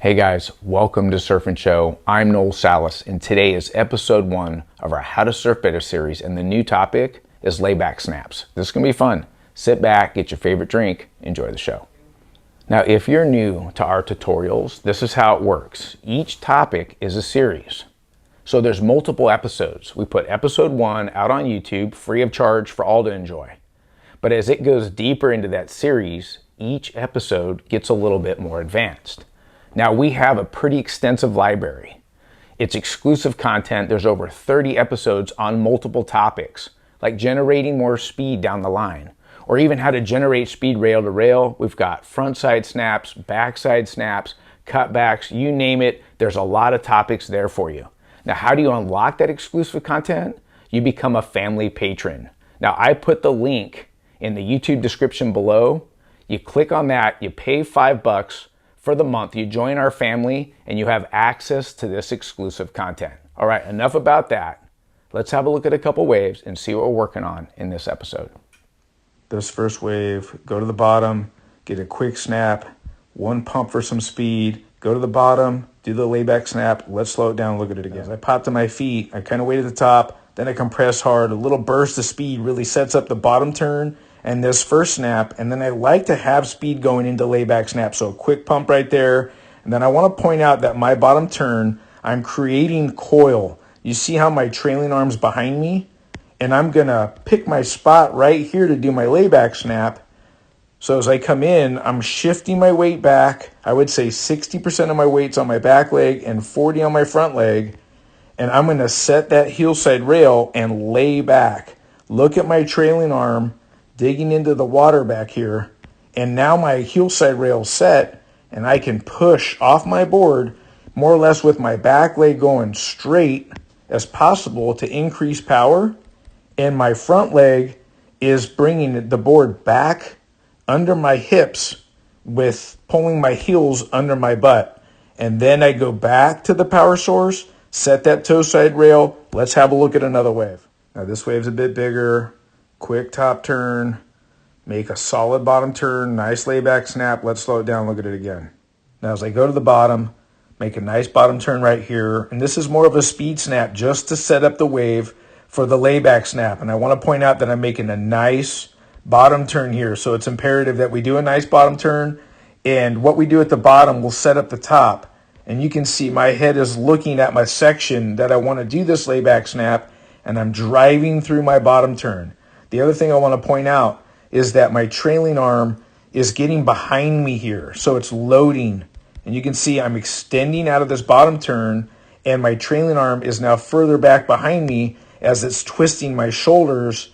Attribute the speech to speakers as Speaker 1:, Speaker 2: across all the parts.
Speaker 1: Hey guys, welcome to Surf and Show. I'm Noel Salas, and today is episode 1 of our How to Surf Better series, and the new topic is Layback Snaps. This is going to be fun. Sit back, get your favorite drink, enjoy the show. Now, if you're new to our tutorials, this is how it works. Each topic is a series. So there's multiple episodes. We put episode 1 out on YouTube, free of charge for all to enjoy. But as it goes deeper into that series, each episode gets a little bit more advanced. Now, we have a pretty extensive library. It's exclusive content. There's over 30 episodes on multiple topics, like generating more speed down the line, or even how to generate speed rail to rail. We've got frontside snaps, backside snaps, cutbacks, you name it. There's a lot of topics there for you. Now, how do you unlock that exclusive content? You become a family patron. Now, I put the link in the YouTube description below. You click on that, you pay $5 for the month, you join our family, and you have access to this exclusive content. All right, enough about that. Let's have a look at a couple waves and see what we're working on in this episode.
Speaker 2: This first wave, go to the bottom, get a quick snap, one pump for some speed, go to the bottom, do the layback snap, let's slow it down, look at it again. As I pop to my feet, I kind of wait at the top, then I compress hard, a little burst of speed really sets up the bottom turn and this first snap, and then I like to have speed going into layback snap, so a quick pump right there. And then I want to point out that my bottom turn, I'm creating coil. You see how my trailing arm's behind me? And I'm going to pick my spot right here to do my layback snap. So as I come in, I'm shifting my weight back. I would say 60% of my weight's on my back leg and 40 on my front leg. And I'm going to set that heel side rail and lay back. Look at my trailing arm digging into the water back here, and now my heel side rail set, and I can push off my board more or less with my back leg going straight as possible to increase power, and my front leg is bringing the board back under my hips with pulling my heels under my butt. And then I go back to the power source, set that toe side rail. Let's have a look at another wave. Now this wave's a bit bigger. Quick top turn, make a solid bottom turn, nice layback snap. Let's slow it down, look at it again. Now as I go to the bottom, make a nice bottom turn right here. And this is more of a speed snap just to set up the wave for the layback snap. And I want to point out that I'm making a nice bottom turn here. So it's imperative that we do a nice bottom turn. And what we do at the bottom will set up the top. And you can see my head is looking at my section that I want to do this layback snap. And I'm driving through my bottom turn. The other thing I want to point out is that my trailing arm is getting behind me here. So it's loading. And you can see I'm extending out of this bottom turn, and my trailing arm is now further back behind me as it's twisting my shoulders.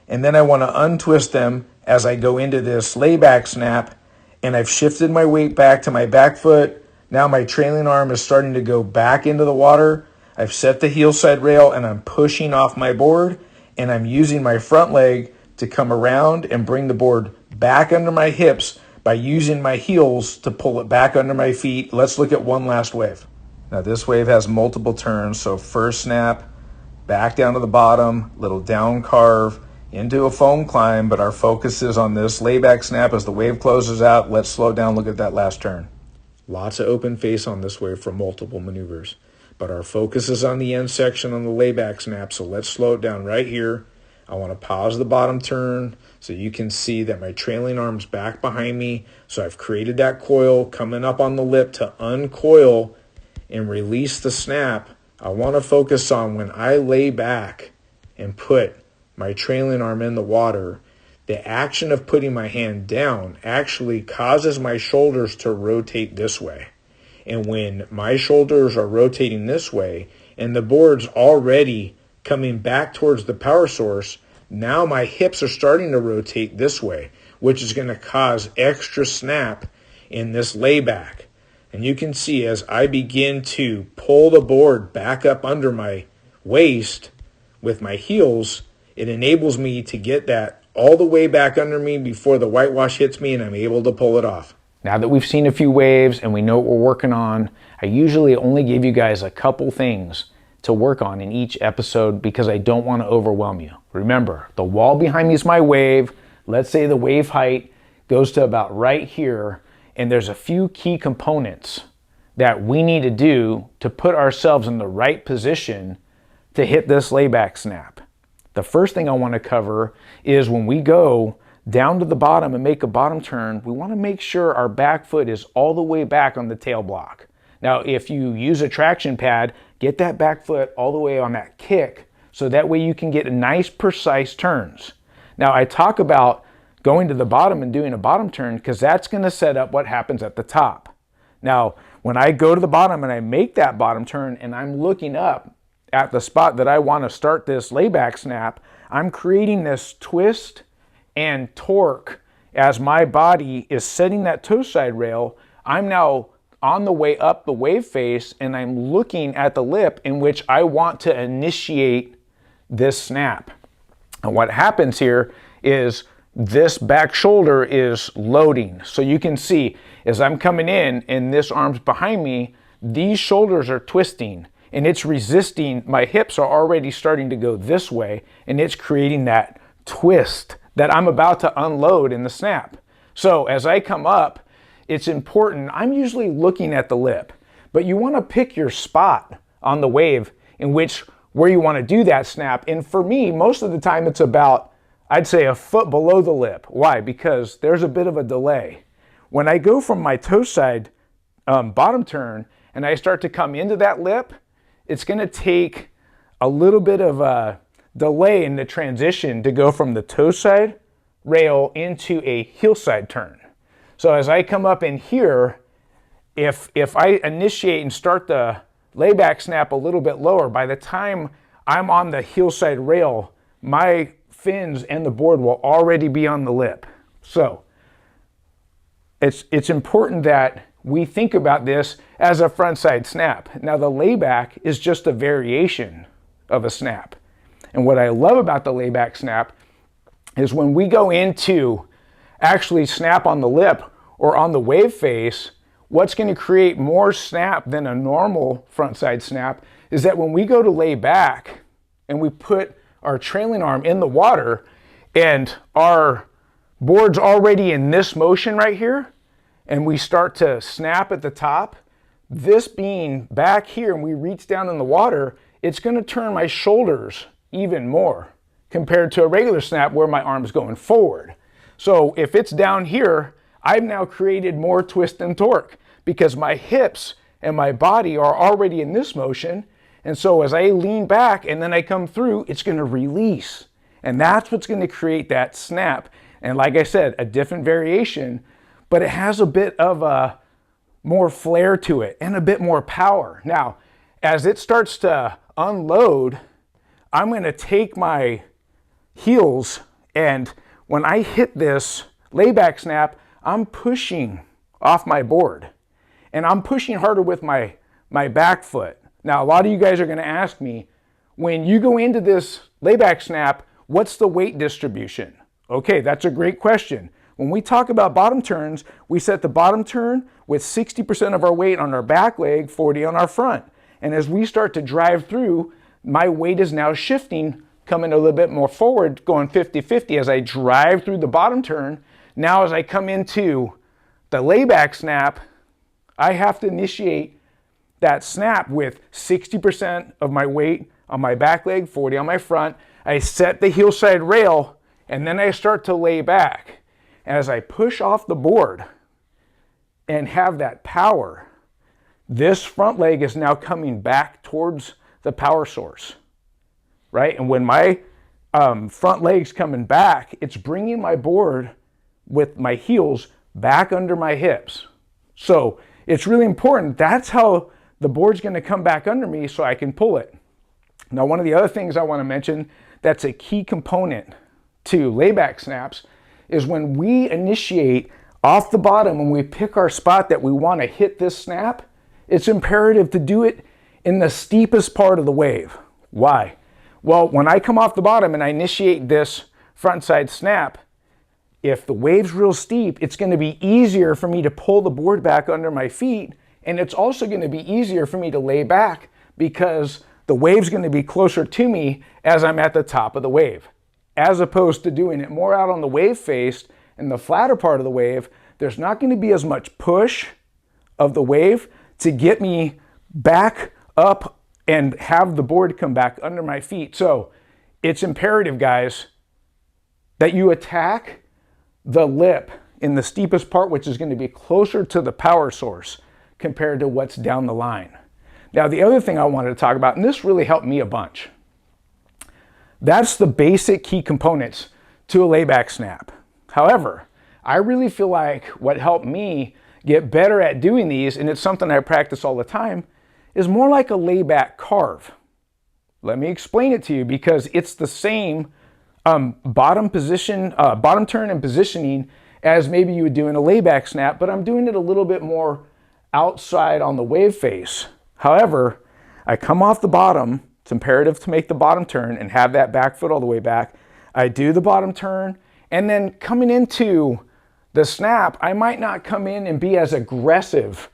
Speaker 2: And then I want to untwist them as I go into this layback snap. And I've shifted my weight back to my back foot. Now my trailing arm is starting to go back into the water. I've set the heel side rail and I'm pushing off my board. And I'm using my front leg to come around and bring the board back under my hips by using my heels to pull it back under my feet. Let's look at one last wave. Now this wave has multiple turns. So first snap, back down to the bottom, little down carve into a foam climb, but our focus is on this layback snap as the wave closes out. Let's slow down, look at that last turn. Lots of open face on this wave for multiple maneuvers. But our focus is on the end section on the layback snap, so let's slow it down right here. I want to pause the bottom turn so you can see that my trailing arm's back behind me. So I've created that coil coming up on the lip to uncoil and release the snap. I want to focus on when I lay back and put my trailing arm in the water, the action of putting my hand down actually causes my shoulders to rotate this way. And when my shoulders are rotating this way and the board's already coming back towards the power source, now my hips are starting to rotate this way, which is going to cause extra snap in this layback. And you can see as I begin to pull the board back up under my waist with my heels, it enables me to get that all the way back under me before the whitewash hits me and I'm able to pull it off.
Speaker 1: Now that we've seen a few waves and we know what we're working on, I usually only give you guys a couple things to work on in each episode because I don't want to overwhelm you. Remember, the wall behind me is my wave. Let's say the wave height goes to about right here, and there's a few key components that we need to do to put ourselves in the right position to hit this layback snap. The first thing I want to cover is when we go down to the bottom and make a bottom turn, we want to make sure our back foot is all the way back on the tail block. Now, if you use a traction pad, get that back foot all the way on that kick so that way you can get nice, precise turns. Now, I talk about going to the bottom and doing a bottom turn because that's going to set up what happens at the top. Now, when I go to the bottom and I make that bottom turn and I'm looking up at the spot that I want to start this layback snap, I'm creating this twist and torque as my body is setting that toe side rail. I'm now on the way up the wave face and I'm looking at the lip in which I want to initiate this snap. And what happens here is this back shoulder is loading. So you can see as I'm coming in and this arm's behind me, these shoulders are twisting and it's resisting. My hips are already starting to go this way and it's creating that twist that I'm about to unload in the snap. So as I come up, it's important, I'm usually looking at the lip, but you want to pick your spot on the wave in which where you want to do that snap. And for me, most of the time it's about, I'd say, a foot below the lip. Why? Because there's a bit of a delay. When I go from my toe side bottom turn and I start to come into that lip, it's going to take a little bit of a delay in the transition to go from the toe side rail into a heel side turn. So as I come up in here, if I initiate and start the layback snap a little bit lower, by the time I'm on the heel side rail, my fins and the board will already be on the lip. So it's important that we think about this as a front side snap. Now the layback is just a variation of a snap. And what I love about the layback snap is when we go into actually snap on the lip or on the wave face, what's going to create more snap than a normal front side snap is that when we go to lay back and we put our trailing arm in the water and our board's already in this motion right here and we start to snap at the top, this being back here and we reach down in the water, it's going to turn my shoulders even more compared to a regular snap where my arm's going forward. So if it's down here, I've now created more twist and torque because my hips and my body are already in this motion. And so as I lean back and then I come through, it's going to release. And that's what's going to create that snap. And like I said, a different variation, but it has a bit of a more flair to it and a bit more power. Now, as it starts to unload, I'm going to take my heels, and when I hit this layback snap, I'm pushing off my board and I'm pushing harder with my back foot. Now, a lot of you guys are going to ask me, when you go into this layback snap, what's the weight distribution? Okay, that's a great question. When we talk about bottom turns, we set the bottom turn with 60% of our weight on our back leg, 40 on our front. And as we start to drive through, my weight is now shifting, coming a little bit more forward, going 50-50 as I drive through the bottom turn. Now as I come into the layback snap, I have to initiate that snap with 60% of my weight on my back leg, 40 on my front. I set the heel side rail and then I start to lay back. As I push off the board and have that power, this front leg is now coming back towards the power source, right? And when my front leg's coming back, it's bringing my board with my heels back under my hips. So it's really important. That's how the board's going to come back under me so I can pull it. Now, one of the other things I want to mention that's a key component to layback snaps is when we initiate off the bottom, when we pick our spot that we want to hit this snap, it's imperative to do it in the steepest part of the wave. Why? Well, when I come off the bottom and I initiate this front side snap, if the wave's real steep, it's going to be easier for me to pull the board back under my feet, and it's also going to be easier for me to lay back because the wave's going to be closer to me as I'm at the top of the wave. As opposed to doing it more out on the wave face and the flatter part of the wave, there's not going to be as much push of the wave to get me back up and have the board come back under my feet. So it's imperative, guys, that you attack the lip in the steepest part, which is going to be closer to the power source compared to what's down the line. Now, the other thing I wanted to talk about, and this really helped me a bunch, that's the basic key components to a layback snap. However, I really feel like what helped me get better at doing these, and it's something I practice all the time, is more like a layback carve. Let me explain it to you, because it's the same bottom turn and positioning as maybe you would do in a layback snap, but I'm doing it a little bit more outside on the wave face. However, I come off the bottom. It's imperative to make the bottom turn and have that back foot all the way back. I do the bottom turn, and then coming into the snap, I might not come in and be as aggressive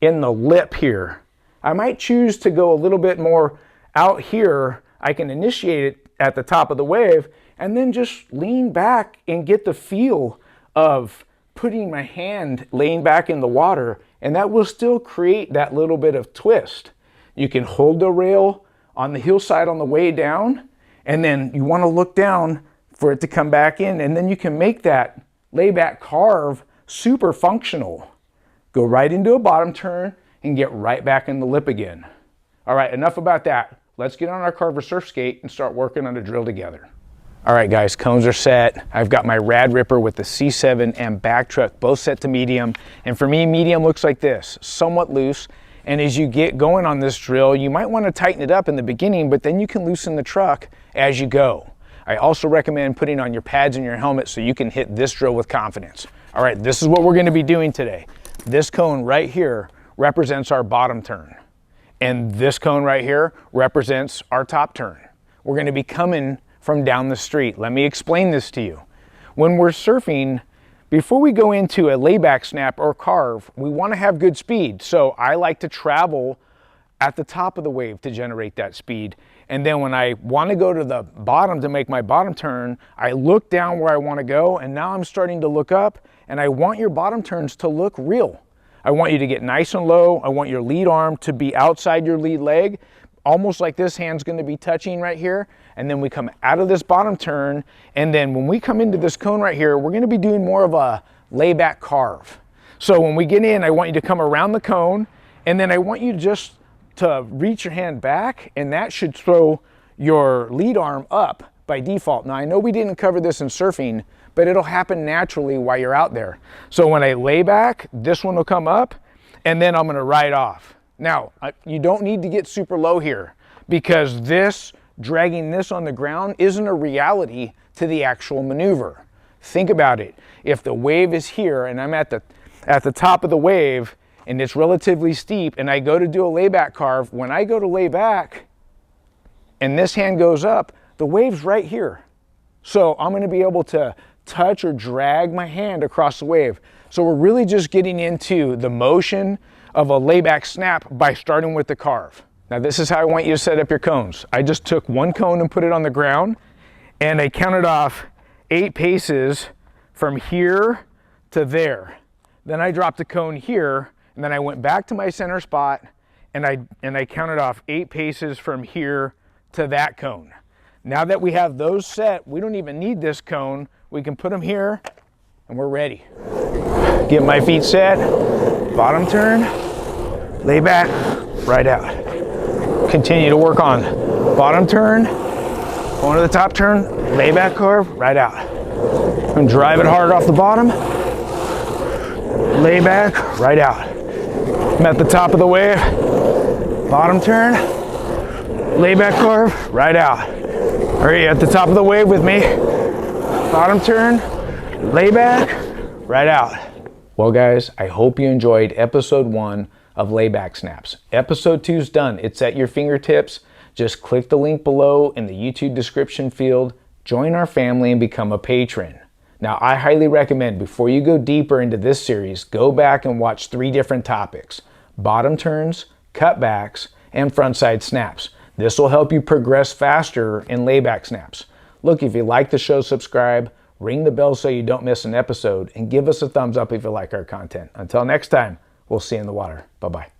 Speaker 1: in the lip here. I might choose to go a little bit more out here. I can initiate it at the top of the wave and then just lean back and get the feel of putting my hand laying back in the water, and that will still create that little bit of twist. You can hold the rail on the hillside on the way down, and then you want to look down for it to come back in, and then you can make that layback carve super functional. Go right into a bottom turn and get right back in the lip again. All right, enough about that. Let's get on our Carver surf skate and start working on a drill together. All right, guys, cones are set. I've got my Rad Ripper with the C7 and back truck both set to medium. And for me, medium looks like this, somewhat loose. And as you get going on this drill, you might want to tighten it up in the beginning, but then you can loosen the truck as you go. I also recommend putting on your pads and your helmet so you can hit this drill with confidence. All right, this is what we're going to be doing today. This cone right here represents our bottom turn. And this cone right here represents our top turn. We're going to be coming from down the street. Let me explain this to you. When we're surfing, before we go into a layback snap or carve, we want to have good speed. So I like to travel at the top of the wave to generate that speed. And then when I want to go to the bottom to make my bottom turn, I look down where I want to go, and now I'm starting to look up, and I want your bottom turns to look real. I want you to get nice and low. I want your lead arm to be outside your lead leg, almost like this hand's going to be touching right here. And then we come out of this bottom turn, and then when we come into this cone right here, we're going to be doing more of a layback carve. So when we get in, I want you to come around the cone, and then I want you just to reach your hand back, and that should throw your lead arm up by default. Now, I know we didn't cover this in surfing, but it'll happen naturally while you're out there. So when I lay back, this one will come up, and then I'm going to ride off. Now, you don't need to get super low here, because this dragging this on the ground isn't a reality to the actual maneuver. Think about it. If the wave is here and I'm at the top of the wave and it's relatively steep and I go to do a layback carve, when I go to lay back and this hand goes up, the wave's right here. So I'm going to be able to touch or drag my hand across the wave. So we're really just getting into the motion of a layback snap by starting with the carve. Now this is how I want you to set up your cones. I just took one cone and put it on the ground, and I counted off 8 paces from here to there. Then I dropped a cone here, and then I went back to my center spot, and I counted off 8 paces from here to that cone. Now that we have those set, we don't even need this cone. We can put them here, and we're ready. Get my feet set, bottom turn, lay back, right out. Continue to work on bottom turn, going to the top turn, layback carve, right out. And drive it hard off the bottom, lay back, right out. I'm at the top of the wave, bottom turn, layback carve, right out. Are you at the top of the wave with me? Bottom turn, layback, right out. Well guys, I hope you enjoyed episode 1 of Layback Snaps. Episode 2 is done. It's at your fingertips. Just click the link below in the YouTube description field, join our family, and become a patron. Now, I highly recommend before you go deeper into this series, go back and watch 3 different topics: bottom turns, cutbacks, and frontside snaps. This will help you progress faster in layback snaps. Look, if you like the show, subscribe, ring the bell so you don't miss an episode, and give us a thumbs up if you like our content. Until next time, we'll see you in the water. Bye-bye.